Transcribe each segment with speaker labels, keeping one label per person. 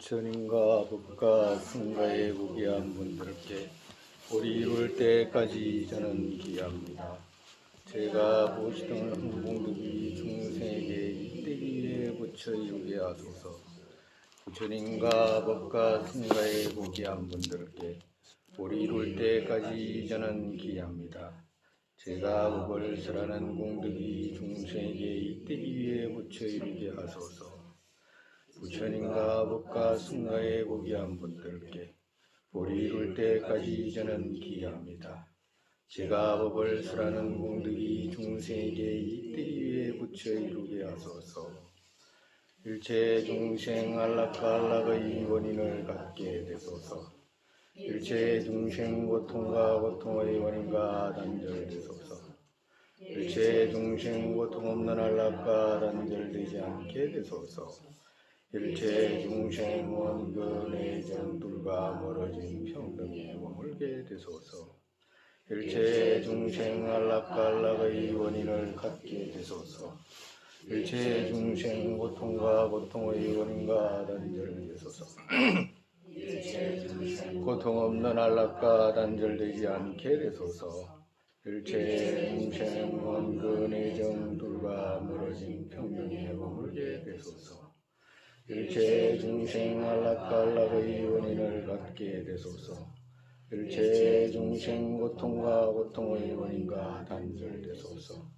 Speaker 1: 부처님과 법과 승가의 고귀한 분들께 우리 이룰 때까지 저는 기합니다. 제가 보시던 흥공덕이 중생에게 이때기 위해 부처 이루게 하소서. 부처님과 법과 승가의 고귀한 분들께 우리 이룰 때까지 저는 기합니다. 제가 법을 설하는 공덕이 중생에게 이때기 위해 부처 이루게 하소서. 부처님과 법과 승가의 고귀한 분들께 우리 이룰 때까지 저는 기합니다. 제가 법을 설하는 공덕이 중생에게 이때기 위해 부처 이루게 하소서. 일체 중생 안락과 안락의 원인을 갖게 되소서. 일체 중생 고통과 고통의 원인과 단절되소서. 일체 중생 고통 없는 안락과 단절되지 않게 되소서. 일체 중생 원근의 정들과 멀어진 평등에 머물게 되소서. 일체 중생 안락과 안락의 원인을 갖게 되소서. 일체 중생 고통과 고통의 원인과 단절되소서. 고통 없는 안락과 단절되지 않게 되소서. 일체 중생 원근의 정들과 멀어진 평등에 머물게 되소서. 일체 중생 안락과 안락의 원인을 갖게 되소서. 일체 중생 고통과 고통의 원인과 단절되소서.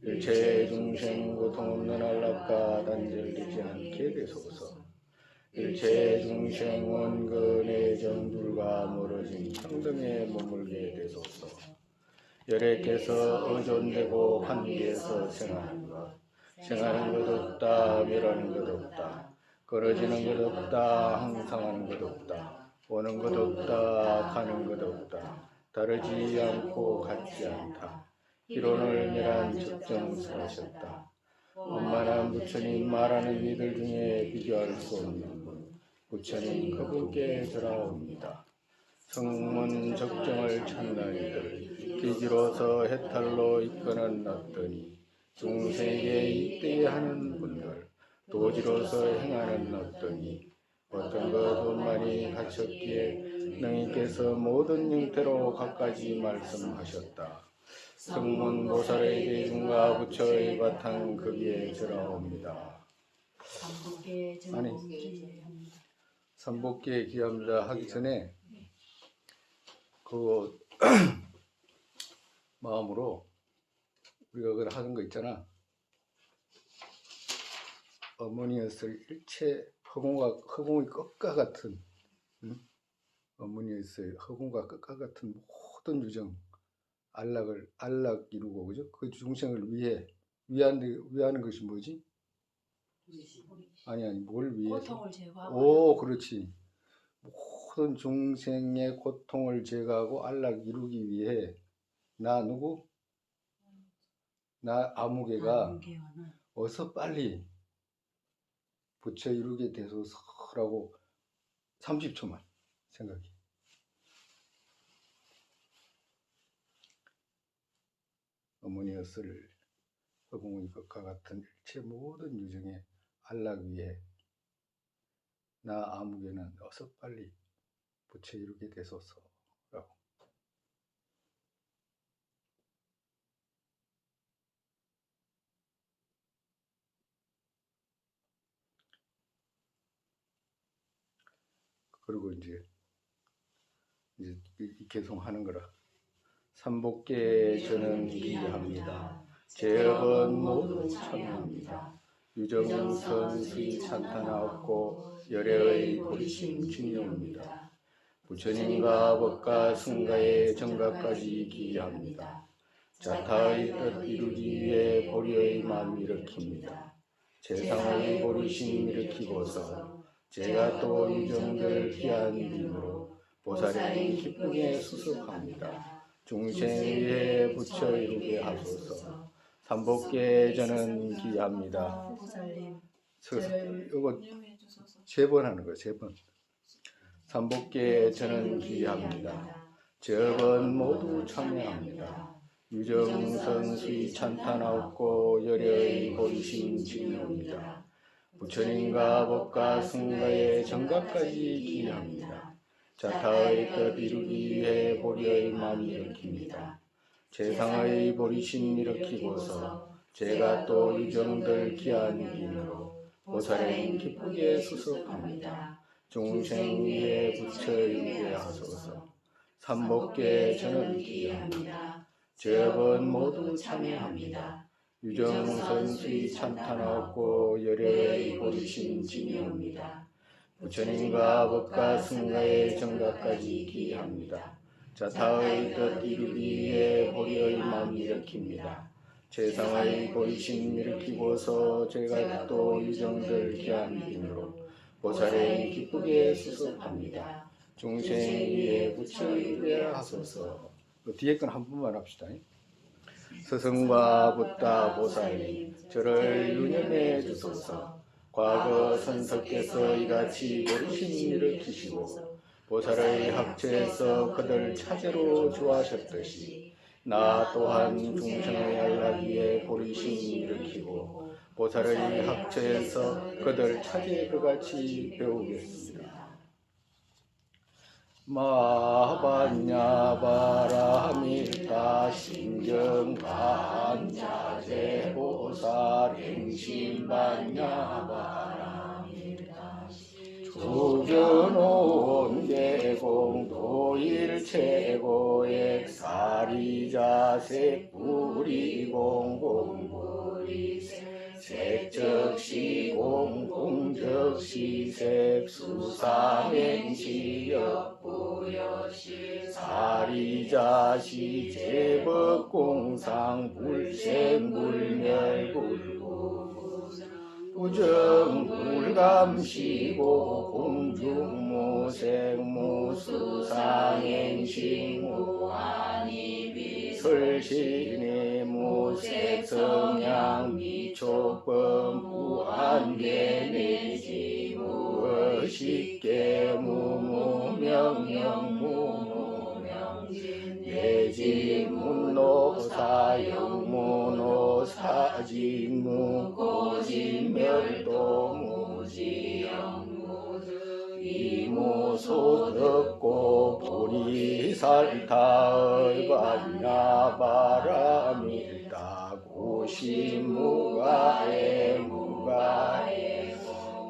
Speaker 1: 일체 중생 고통 없는 안락과 단절되지 않게 되소서. 일체 중생 원근의 정들과 멀어진 평등에 머물게 되소서. 열애께서 의존되고 관계에서 생하는 것, 생하는 것 없다, 멸하는 것 없다, 끊어지는 것 없다, 항상하는 것 없다, 오는 것 없다, 가는 것 없다, 다르지 않고 같지 않다. 이론을 멸한 적정설하셨다. 원만한 부처님 말하는 이들 중에 비교할 수 없는 분, 부처님 그분께 절하옵니다. 성문 적정을 찾는 이들, 기지로서 해탈로 이끄는 어떠니, 중생에게 이때에 하는 분들, 도지로서 행하는 어떠니, 어떤 것 원만히 갖췄기에 너희께서 모든 형태로 갖가지 말씀하셨다. 성문 보살의 대중과 부처의 바탕 거기에 절하옵니다. 삼복계 기합니다 하기 전에 그 마음으로 우리가 그걸 하는 거 있잖아. 어머니였을 일체 허공의 끝과 같은, 어머니였을 허공과 끝과 같은 모든 유정 안락 이루고, 그죠? 그 중생을 위하는 것이 뭐지? 아니 뭘 위해서?
Speaker 2: 고통을 제거하고.
Speaker 1: 오, 그렇지. 모든 중생의 고통을 제거하고 안락 이루기 위해 나 누구? 나 아무개가 어서 빨리 부처 이루게 되소서라고 30초만 생각해. 어머니였을 허공의 것과 같은 일체 모든 유정의 안락 위에 나 아무개는 어서 빨리 부처 이루게 되소서라고. 그리고 이제 개송하는 거라. 삼복계 저는 기합니다. 제업은 모두 참여합니다. 유정선수의 찬탄하옵고 열애의 보리심 중요합니다. 부처님과 법과 승가의 정각까지 기합니다. 자타의 뜻 이루기 위해 보리의 마음 일으킵니다. 세상의 보리심 일으키고서 제가 또 유정들 귀한 이름으로 보살의 기쁨에 수습합니다. 중생 위해 부처 이루게 하소서. 삼복계 저는 기합니다. 이거 세 번 하는 거예요. 3번. 삼복계 저는 기합니다. 제업은 모두 참여합니다. 유정선수의 찬탄하옵고 열애의 보리심 증명합니다. 부처님과 법과 승가의 정각까지 기합니다. 자타의 뜻 이루기 위해 보리의 마음 일으킵니다. 세상의 보리심 일으키고서 제가 또 유정들 기한 인으로 보살행 기쁘게 수습합니다. 중생 위에 부처 이루게 하소서. 삼복계 저는 기합니다. 제업은 모두 참여합니다. 유정선수의 찬탄하고 열애의 보리심 진유합니다. 부처님과 법과 승가의 정각까지 기합니다. 자타의 뜻 이루기 위해 보리의 마음 일으킵니다. 세상의 보리심 일으키고서 제가 또 유정들 기한 인으로 보살행 기쁘게 수습합니다. 중생 위에 부처 이루게 하소서. 뒤에 건 한 번만 합시다. 스승과 붓다 보살님 저를 유념해 주소서. 과거 선석께서 이같이 보리심 일으키시고 보살의 합체에서 그들 차제로 주하셨듯이 나 또한 중생의 안락위에 보리심 일으키고 보살의 합체에서 그들 차제 그같이 배우겠습니다. 마하반야바라밀타 신경반자제 보살 행심반야바라밀타 주견온 계공 도일체고액 사리자색 뿌리공공부리색 색적시공 공적시색 수상행시역부여시 사리자시 제법공상 불생불멸불구 부정불감시고 공중무색무수상행시무아니비 설신의 무색성향 미촉범 무한계내지 무의식계 무무명령 내지 문노사영 무노사지 무고지멸도 무지영 이무소득고 보리살타의 반야바라밀다 고시무가에 무가에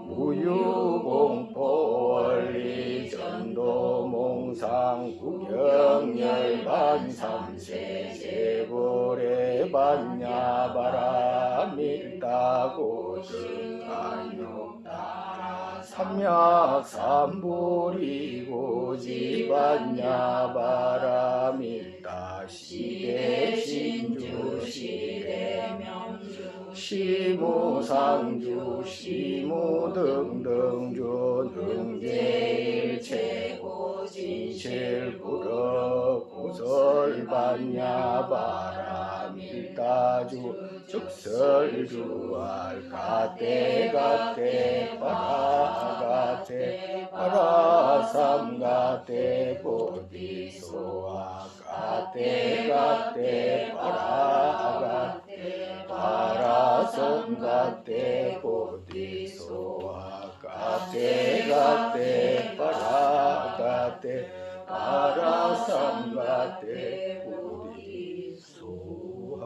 Speaker 1: 무유공포원리 전도몽상 구경열반삼세 제보레 반야바라밀다고 증간욕따라 삼약삼불이고 지반야바라밀다 시대신주 시대명주 시무상주 시무등등주 등제일체고 진실불어 구설반야바라밀다주 즉설주알 가대가대 파라가대 파라삼가대 보디소아 가대가대 파라가대 파라삼가대 보디소아 가대가대 파라가대 파라삼가대 보디소아.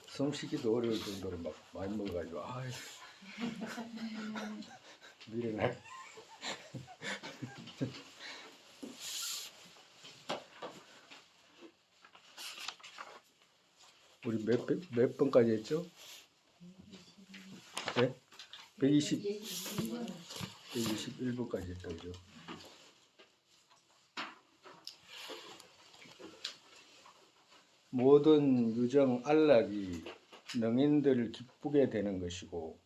Speaker 1: 숨쉬기도 어려울 정도로 막 많이 먹어가지고 아유 미련하게 우리 몇 번까지 했죠? 네? 121번까지 했다 그죠? 모든 유정 안락이 능인들을 기쁘게 되는 것이고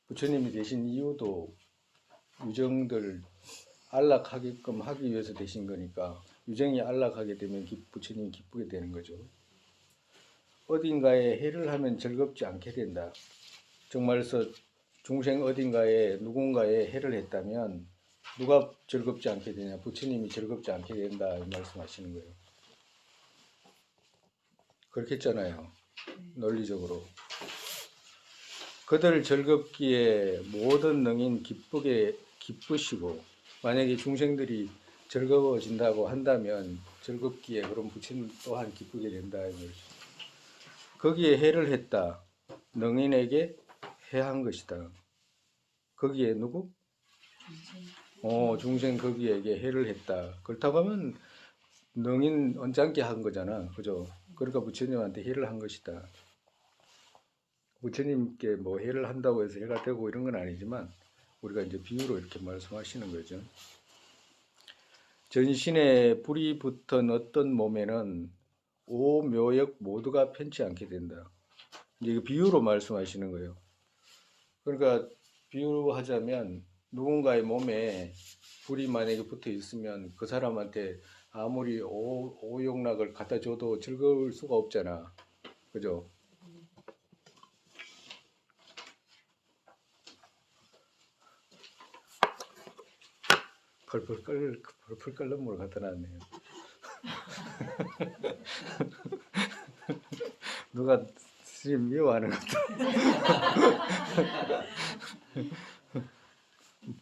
Speaker 1: 부처님이 되신 이유도 유정들 안락하게끔 하기 위해서 되신 거니까 유정이 안락하게 되면 부처님이 기쁘게 되는 거죠. 어딘가에 해를 하면 즐겁지 않게 된다. 정말서 중생 어딘가에 누군가에 해를 했다면 누가 즐겁지 않게 되냐? 부처님이 즐겁지 않게 된다 이 말씀하시는 거예요. 그렇게 했잖아요. 논리적으로. 그들 즐겁기에 모든 능인 기쁘시고, 만약에 중생들이 즐거워진다고 한다면 즐겁기에 그럼 부처님 또한 기쁘게 된다. 거기에 해를 했다. 능인에게 해한 것이다. 거기에 누구? 중생 거기에게 해를 했다. 그렇다고 하면 능인 언짢게 한 거잖아. 그죠? 그러니까 부처님한테 해를 한 것이다. 부처님께 뭐 해를 한다고 해서 해가 되고 이런 건 아니지만 우리가 이제 비유로 이렇게 말씀하시는 거죠. 전신에 불이 붙은 어떤 몸에는 오묘역 모두가 편치 않게 된다. 이제 이거 비유로 말씀하시는 거예요. 그러니까 비유하자면 누군가의 몸에 불이 만약에 붙어 있으면 그 사람한테 아무리 오욕락을 갖다 줘도 즐거울 수가 없잖아. 그죠? 펄펄 끓는 물을 갖다 놨네요. 누가 스님 미워하는 것 같아.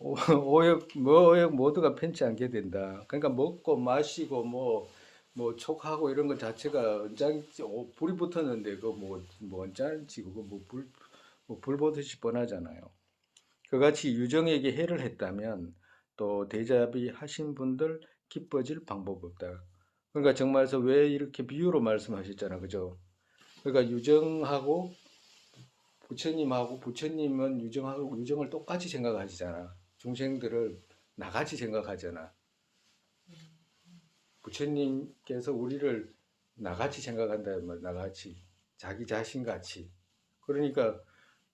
Speaker 1: 오욕 모두가 편치 않게 된다. 그러니까 먹고 마시고 뭐 촉하고 이런 것 자체가 불이 붙었는데 그뭐 언짢지 그거 불 보듯이 뻔하잖아요. 그같이 유정에게 해를 했다면 또 대자비 하신 분들 기뻐질 방법 없다. 그러니까 정말서 왜 이렇게 비유로 말씀하셨잖아, 그죠? 그러니까 유정하고 부처님은 유정을 똑같이 생각하시잖아. 중생들을 나같이 생각하잖아. 부처님께서 우리를 나같이 생각한다는 말, 나같이 자기 자신같이. 그러니까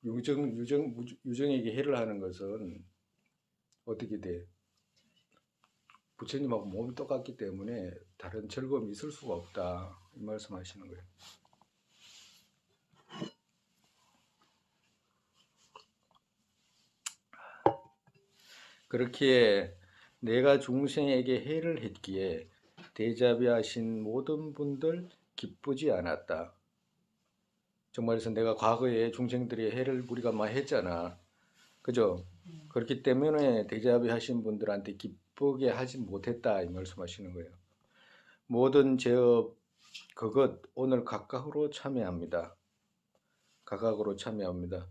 Speaker 1: 유정에게 해를 하는 것은 어떻게 돼? 부처님하고 몸이 똑같기 때문에 다른 즐거움이 있을 수가 없다. 이 말씀하시는 거예요. 그렇기에 내가 중생에게 해를 했기에 대자비하신 모든 분들 기쁘지 않았다. 정말에서 내가 과거에 중생들의 해를 우리가 많이 했잖아. 그죠? 그렇기 때문에 대자비하신 분들한테 기쁘게 하지 못했다. 이 말씀하시는 거예요. 모든 제업 그것 오늘 각각으로 참여합니다. 각각으로 참여합니다.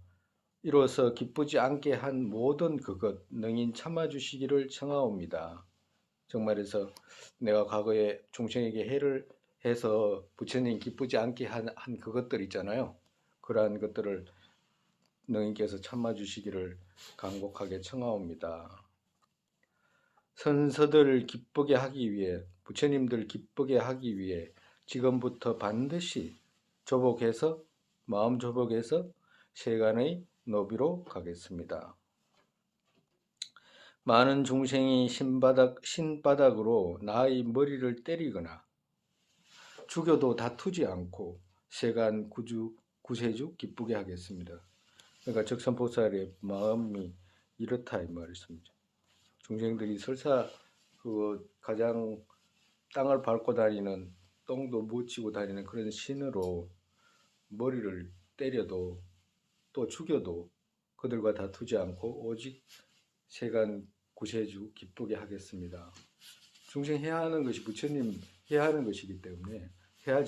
Speaker 1: 이로써 기쁘지 않게 한 모든 그것 능인 참아주시기를 청하옵니다. 정말해서 내가 과거에 중생에게 해를 해서 부처님 기쁘지 않게 한 그것들 있잖아요. 그러한 것들을 능인께서 참아주시기를 간곡하게 청하옵니다. 선서들 기쁘게 하기 위해 부처님들 기쁘게 하기 위해 지금부터 반드시 마음 조복해서 세간의 노비로 가겠습니다. 많은 중생이 신바닥으로 나의 머리를 때리거나 죽여도 다투지 않고 세간 구세주 기쁘게 하겠습니다. 그러니까 적선보살의 마음이 이렇다 이 말씀이죠. 중생들이 설사 가장 땅을 밟고 다니는 똥도 묻히고 다니는 그런 신으로 머리를 때려도 또 죽여도 그들과 다투지 않고 오직 세간 구세주 기쁘게 하겠습니다. 중생 해야 하는 것이 부처님 해야 하는 것이기 때문에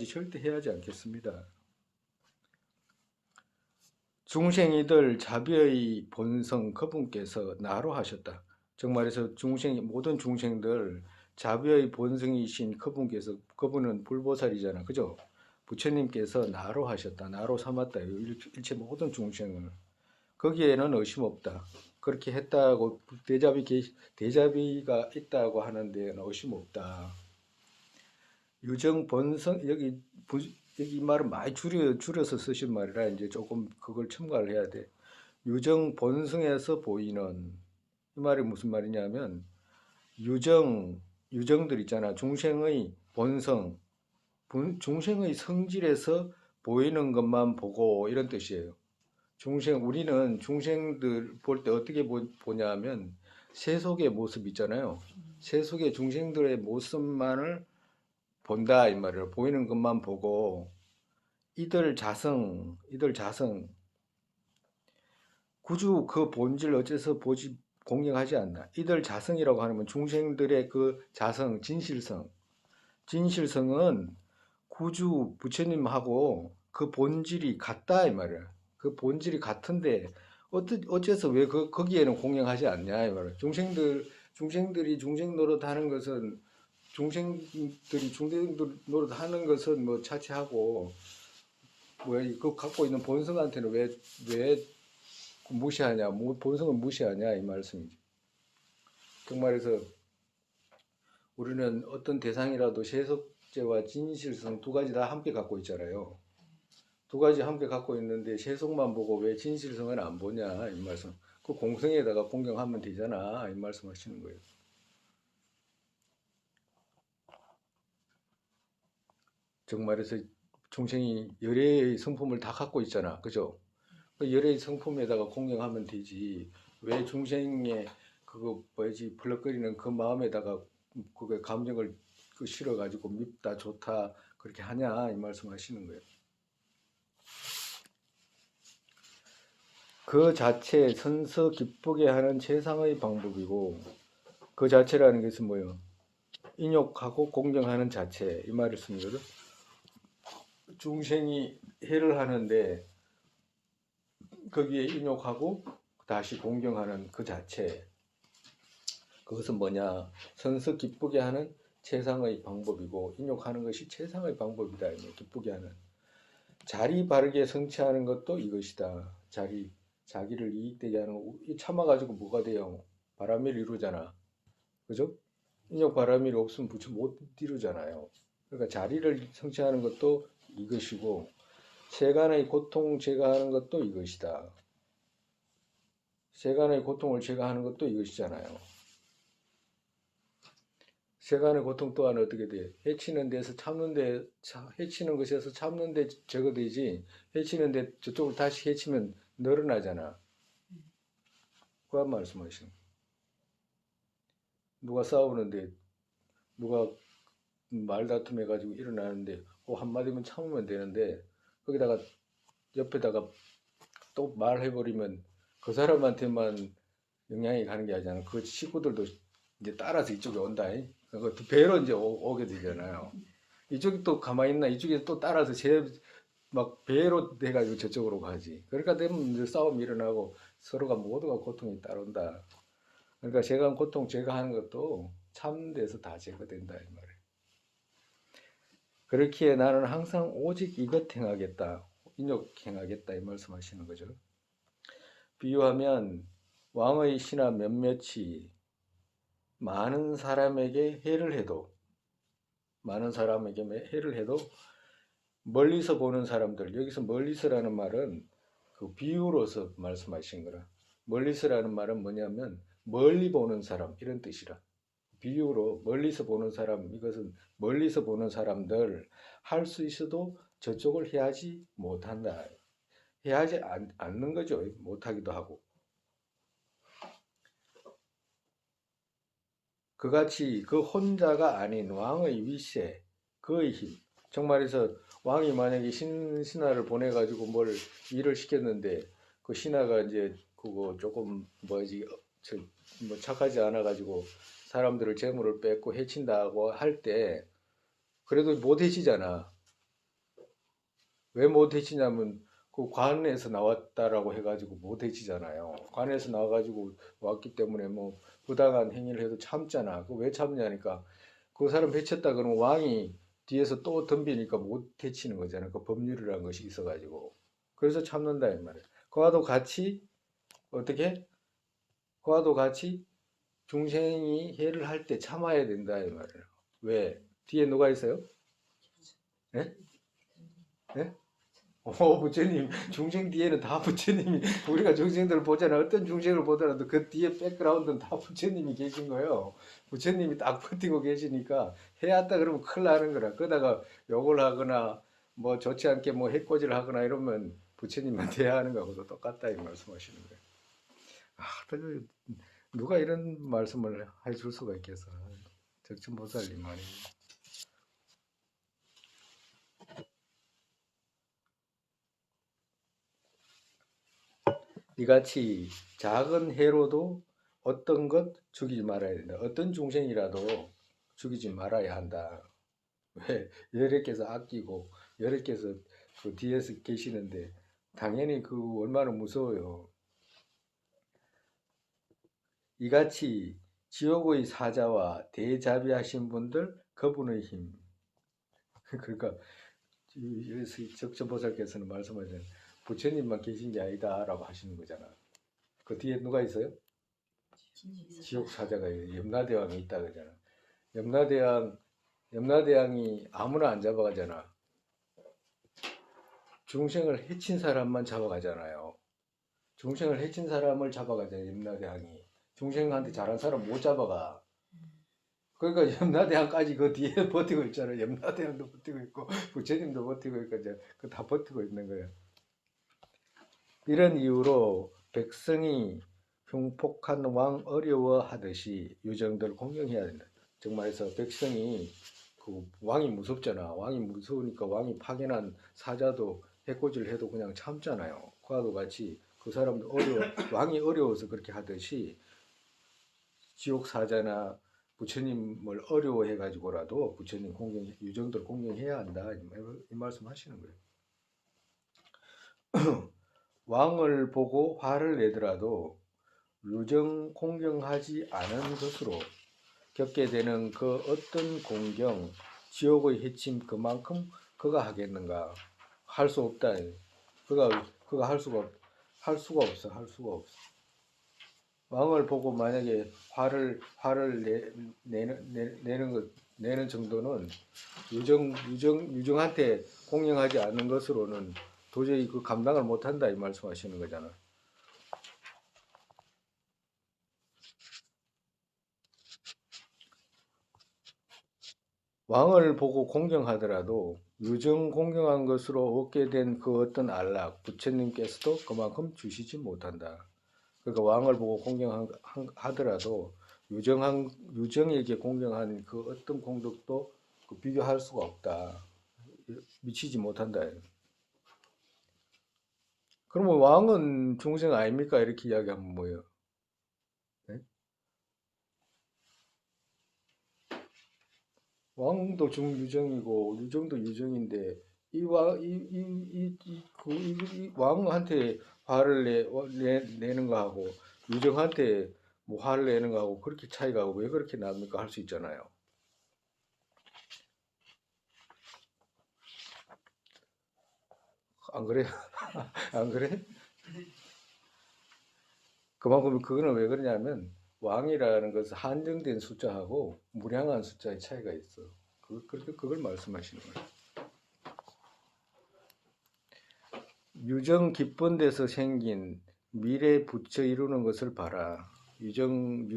Speaker 1: 절대 해야지 않겠습니다. 중생이들 자비의 본성 그분께서 나로 하셨다. 정말해서 모든 중생들 자비의 본성이신 그분은 불보살이잖아. 그죠? 부처님께서 나로 하셨다. 나로 삼았다. 일체 모든 중생을. 거기에는 의심 없다. 그렇게 했다고 대자비가 있다고 하는 데는 의심 없다. 유정 본성 여기 이 말은 많이 줄여서 쓰신 말이라 이제 조금 그걸 첨가를 해야 돼. 유정 본성에서 보이는 이 말이 무슨 말이냐면 유정들 있잖아. 중생의 본성, 중생의 성질에서 보이는 것만 보고 이런 뜻이에요. 우리는 중생들 볼 때 어떻게 보냐면 세속의 모습 있잖아요. 세속의 중생들의 모습만을 본다 이 말이에요. 보이는 것만 보고 이들 자성 구주 그 본질 어째서 보지 공경하지 않나. 이들 자성이라고 하면 중생들의 그 자성 진실성은 구주 부처님하고 그 본질이 같다 이 말이야. 그 본질이 같은데 어째서 왜 거기에는 공경하지 않냐 이 말이야. 중생들이 중생 노릇하는 것은 중생들이 중생 노릇하는 것은 뭐 차치하고 그 갖고 있는 본성한테는 왜 무시하냐, 본성을 무시하냐 이 말씀이지. 그 말에서 우리는 어떤 대상이라도 세속제와 진실성 두 가지 다 함께 갖고 있잖아요. 두 가지 함께 갖고 있는데 세속만 보고 왜 진실성은 안 보냐 이 말씀. 그 공성에다가 공경하면 되잖아 이 말씀하시는 거예요. 정말에서 중생이 열애의 성품을 다 갖고 있잖아, 그죠? 그 열애의 성품에다가 공경하면 되지. 왜 중생의 그거 뭐지 벌럭거리는 그 마음에다가 그 감정을 실어가지고 밉다 좋다 그렇게 하냐 이 말씀하시는 거예요. 그 자체 선서 기쁘게 하는 최상의 방법이고 그 자체라는 것은 뭐예요? 인욕하고 공경하는 자체 이 말을 쓴 거죠. 중생이 해를 하는데 거기에 인욕하고 다시 공경하는 그 자체 그것은 뭐냐? 선서 기쁘게 하는 최상의 방법이고 인욕하는 것이 최상의 방법이다. 기쁘게 하는 자리 바르게 성취하는 것도 이것이다. 자기를 이익되게 하는 거 참아가지고 뭐가 돼요? 바람일 이루잖아. 그죠? 인욕 바람일 없으면 부처 못 이루잖아요. 그러니까 자리를 성취하는 것도 이것이고 세간의 고통 제거하는 것도 이것이다. 세간의 고통을 제거하는 것도 이것이잖아요. 세간의 고통 또한 어떻게 돼? 해치는 데서 해치는 것에서 참는 데 제거되지 해치는 데 저쪽으로 다시 해치면 늘어나잖아. 그 말씀하시는. 누가 싸우는데 누가 말다툼 해가지고 일어나는데 한마디만 참으면 되는데 거기다가 옆에다가 또 말해버리면 그 사람한테만 영향이 가는 게 아니잖아. 그 식구들도 이제 따라서 이쪽에 온다. 그 배로 이제 오게 되잖아요. 이쪽이 또 가만히 있나 이쪽에 또 따라서 막 배로 돼가지고 저쪽으로 가지. 그러니까 되면 이제 싸움이 일어나고 서로가 모두가 고통이 따른다. 그러니까 세간 고통 제거하는 것도 참는 데서 다 제거된다 이 말이에요. 그렇기에 나는 항상 오직 이것 행하겠다. 인욕 행하겠다 이 말씀하시는 거죠. 비유하면 왕의 신하 몇몇이 많은 사람에게 해를 해도 멀리서 보는 사람들, 여기서 멀리서라는 말은 그 비유로서 말씀하신 거라. 멀리서라는 말은 뭐냐면 멀리 보는 사람 이런 뜻이라. 비유로 멀리서 보는 사람, 이것은 멀리서 보는 사람들 할 수 있어도 저쪽을 해하지 못한다. 해하지 않는 거죠. 못하기도 하고. 그같이 그 혼자가 아닌 왕의 위세, 그의 힘. 정말에서 왕이 만약에 신하를 보내가지고 뭘 일을 시켰는데 그 신하가 이제 그거 조금 뭐 착하지 않아가지고 사람들을 재물을 뺏고 해친다고 할 때 그래도 못 해치잖아. 왜 못 해치냐면 그 관에서 나왔다라고 해가지고 못 해치잖아요. 관에서 나와가지고 왔기 때문에 뭐 부당한 행위를 해도 참잖아. 그 왜 참냐니까 그 사람 해쳤다 그러면 왕이 뒤에서 또 덤비니까 못 해치는 거잖아. 그 법률이라는 것이 있어가지고 그래서 참는다 이 말이야. 그와도 같이 어떻게? 그와도 같이 중생이 해를 할 때 참아야 된다 이 말이에요. 왜? 뒤에 누가 있어요? 예? 예? 부처님 중생 뒤에는 다 부처님이 우리가 중생들을 보잖아. 어떤 중생을 보더라도 그 뒤에 백그라운드는 다 부처님이 계신 거예요. 부처님이 딱 버티고 계시니까 해왔다 그러면 큰일 나는 거라. 그러다가 욕을 하거나 뭐 좋지 않게 뭐 해코지를 하거나 이러면 부처님한테 해야 하는 거하고도 똑같다 이 말씀하시는 거예요. 누가 이런 말씀을 해줄 수가 있겠어. 적천보살님 말이에요. 이같이 작은 해로도 어떤 것 죽이지 말아야 된다. 어떤 중생이라도 죽이지 말아야 한다. 왜? 여러께서 아끼고 여러께서 그 뒤에서 계시는데 당연히 그 얼마나 무서워요. 이같이 지옥의 사자와 대자비하신 분들 그분의 힘. 그러니까 적전보살께서는 말씀하잖아요. 부처님만 계신 게 아니다라고 하시는 거잖아. 그 뒤에 누가 있어요? 지옥 사자가 염라대왕이 있다 그러잖아. 염라대왕이 아무나 안 잡아가잖아. 중생을 해친 사람만 잡아가잖아요. 중생을 해친 사람을 잡아가잖아요. 염라대왕이. 중생한테 잘한 사람 못 잡아가. 그러니까 염라대왕까지 그 뒤에 버티고 있잖아요. 염라대왕도 버티고 있고 부처님도 버티고 있고 이제 그 다 버티고 있는 거예요. 이런 이유로 백성이 흉폭한 왕 어려워하듯이 유정들 공경해야 된다. 정말해서 백성이 그 왕이 무섭잖아. 왕이 무서우니까 왕이 파견한 사자도 해코지를 해도 그냥 참잖아요. 그와도 같이 그 사람도 왕이 어려워서 그렇게 하듯이 지옥 사자나 부처님을 어려워해 가지고라도 부처님 유정들 공경해야 한다. 이 말씀 하시는 거예요. 왕을 보고 화를 내더라도 유정 공경하지 않은 것으로 겪게 되는 그 어떤 공경, 지옥의 해침 그만큼 그가 하겠는가? 할 수 없다. 그가 할 수가 없어. 왕을 보고 만약에 화를 내는 정도는 유정한테 공경하지 않는 것으로는 도저히 그 감당을 못한다 이 말씀하시는 거잖아. 왕을 보고 공경하더라도 유정 공경한 것으로 얻게 된 그 어떤 안락, 부처님께서도 그만큼 주시지 못한다. 그러니까 왕을 보고 공경하더라도 유정에게 공경한 그 어떤 공덕도 비교할 수가 없다. 미치지 못한다. 그러면 왕은 중생 아닙니까? 이렇게 이야기하면 뭐예요? 네? 왕도 중유정이고 유정도 유정인데 이 왕한테 화를 내는 거하고 유정한테 뭐 화를 내는 거하고 그렇게 차이가 왜 그렇게 납니까? 할 수 있잖아요. 안 그래? 안 그래? 그만큼 그거는 왜 그러냐면 왕이라는 것은 한정된 숫자하고 무량한 숫자의 차이가 있어. 그걸 말씀하시는 거예요. 유정 깊은 데서 생긴 미래 부처 이루는 것을 봐라. 유정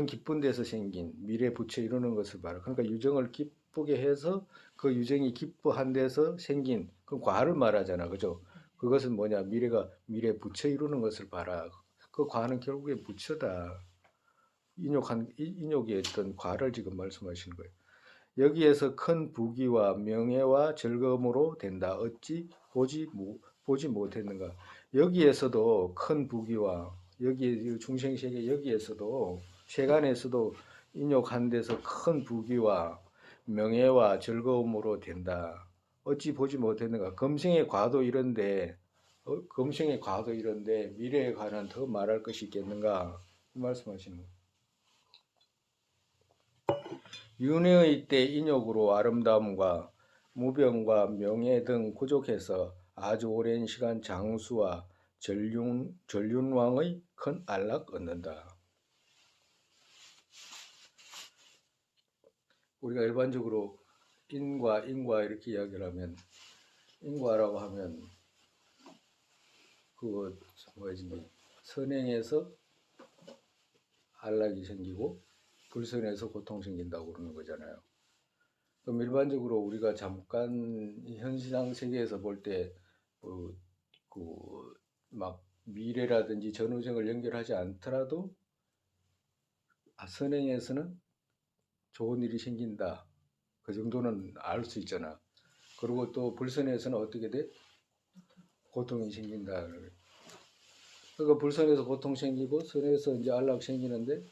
Speaker 1: 깊은 데서 생긴 미래 부처 이루는 것을 봐라. 그러니까 유정을 기쁘게 해서 그 유정이 기뻐한 데서 생긴 그 과를 말하잖아. 그죠? 그것은 뭐냐? 미래 부처 이루는 것을 봐라. 그 과는 결국에 부처다. 인욕의 어떤 과를 지금 말씀하시는 거예요. 여기에서 큰 부귀와 명예와 즐거움으로 된다. 어찌 보지 못했는가? 여기에서도 큰 부귀와 여기 중생세계 여기에서도 세간에서도 인욕한 데서 큰 부귀와 명예와 즐거움으로 된다. 어찌 보지 못했는가? 금생의 과도 이런데 미래에 관한 더 말할 것이 있겠는가? 말씀하시는 거예요. 윤회의 때 인욕으로 아름다움과 무병과 명예 등 부족해서 아주 오랜 시간 장수와 전륜왕의 큰 안락 얻는다. 우리가 일반적으로 인과 이렇게 이야기를 하면 인과라고 하면 그거 뭐지 선행에서 안락이 생기고 불선에서 고통 생긴다고 그러는 거잖아요. 그럼 일반적으로 우리가 잠깐 현상 세계에서 볼 때 막 미래라든지 전후생을 연결하지 않더라도 선행에서는 좋은 일이 생긴다. 그 정도는 알 수 있잖아. 그리고 또 불선에서는 어떻게 돼? 고통이 생긴다. 그러니까 불선에서 고통 생기고 선에서 이제 안락 생기는데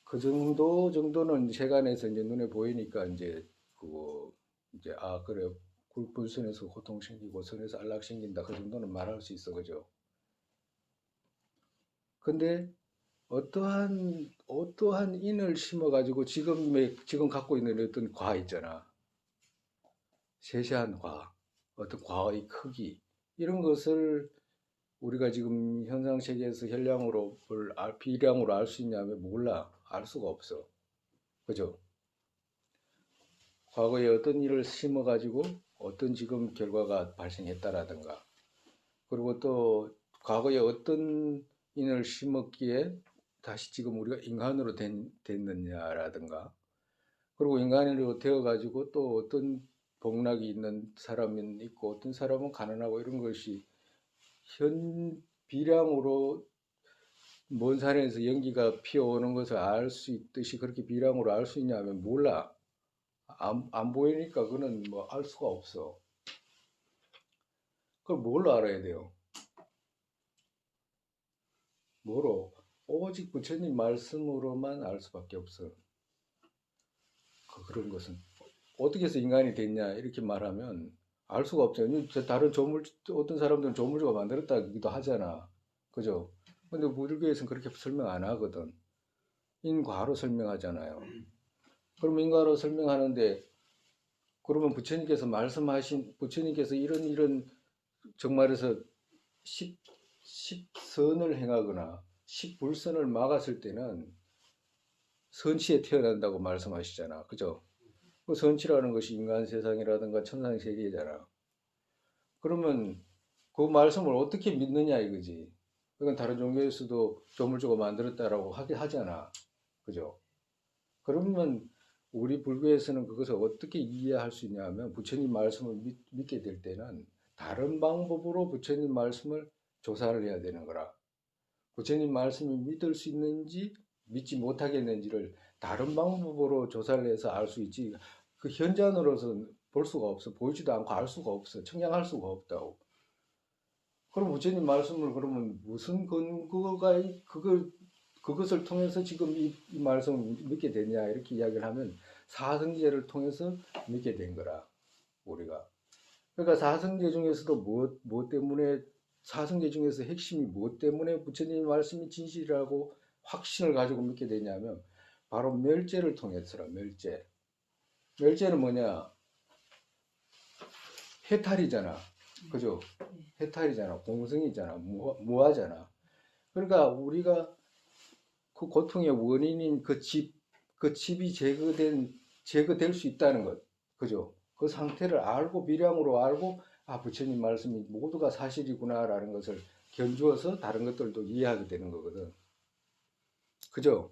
Speaker 1: 그 정도는 세간에서 이제 눈에 보이니까 이제 그거 이제 아 그래 불선에서 고통 생기고 선에서 안락 생긴다 그 정도는 말할 수 있어 그죠? 근데 어떠한 인을 심어가지고 지금 갖고 있는 어떤 과 있잖아. 세세한 과, 어떤 과의 크기 이런 것을 우리가 지금 현상 세계에서 비량으로 알 수 있냐면 몰라. 알 수가 없어. 그죠? 과거에 어떤 일을 심어가지고 어떤 지금 결과가 발생했다라든가 그리고 또 과거에 어떤 인을 심었기에 다시 지금 우리가 인간으로 됐느냐라든가 그리고 인간으로 되어가지고 또 어떤 복락이 있는 사람은 있고 어떤 사람은 가난하고 이런 것이 현 비량으로 먼 산에서 연기가 피어오는 것을 알 수 있듯이 그렇게 비량으로 알 수 있냐면 몰라. 안 보이니까 그는 뭐 알 수가 없어. 그걸 뭘로 알아야 돼요? 뭐로? 오직 부처님 말씀으로만 알 수밖에 없어. 그런 것은. 어떻게 해서 인간이 됐냐 이렇게 말하면 알 수가 없잖아요. 다른 어떤 사람들은 조물주가 만들었다기도 하잖아. 그죠? 근데 불교에서는 그렇게 설명 안 하거든. 인과로 설명하잖아요. 그럼 인과로 설명하는데 그러면 부처님께서 이런 정말에서 십선을 행하거나 십불선을 막았을 때는 선치에 태어난다고 말씀하시잖아. 그죠? 그 선치라는 것이 인간 세상이라든가 천상 세계잖아. 그러면 그 말씀을 어떻게 믿느냐 이거지. 그건 다른 종교에서도 조물주가 만들었다라고 하잖아. 그죠? 그러면 우리 불교에서는 그것을 어떻게 이해할 수 있냐 하면 부처님 말씀을 믿게 될 때는 다른 방법으로 부처님 말씀을 조사를 해야 되는 거라. 부처님 말씀을 믿을 수 있는지 믿지 못하겠는지를 다른 방법으로 조사를 해서 알 수 있지. 그 현장으로서 볼 수가 없어. 보이지도 않고 알 수가 없어. 청량할 수가 없다고. 그럼 부처님 말씀을 그러면 무슨 근거가 그것을 통해서 지금 이 말씀을 믿게 됐냐 이렇게 이야기를 하면 사성제를 통해서 믿게 된 거라 우리가. 그러니까 사성제 중에서도 뭐 때문에 사성제 중에서 핵심이 뭐 때문에 부처님 말씀이 진실이라고 확신을 가지고 믿게 되냐면 바로 멸제를 통해서라. 멸제는 뭐냐? 해탈이잖아. 그죠? 해탈이잖아. 공성이잖아. 무아잖아. 그러니까 우리가 그 고통의 원인인 그 집이 제거될 수 있다는 것. 그죠? 그 상태를 알고, 비량으로 알고, 아, 부처님 말씀이 모두가 사실이구나라는 것을 견주어서 다른 것들도 이해하게 되는 거거든. 그죠?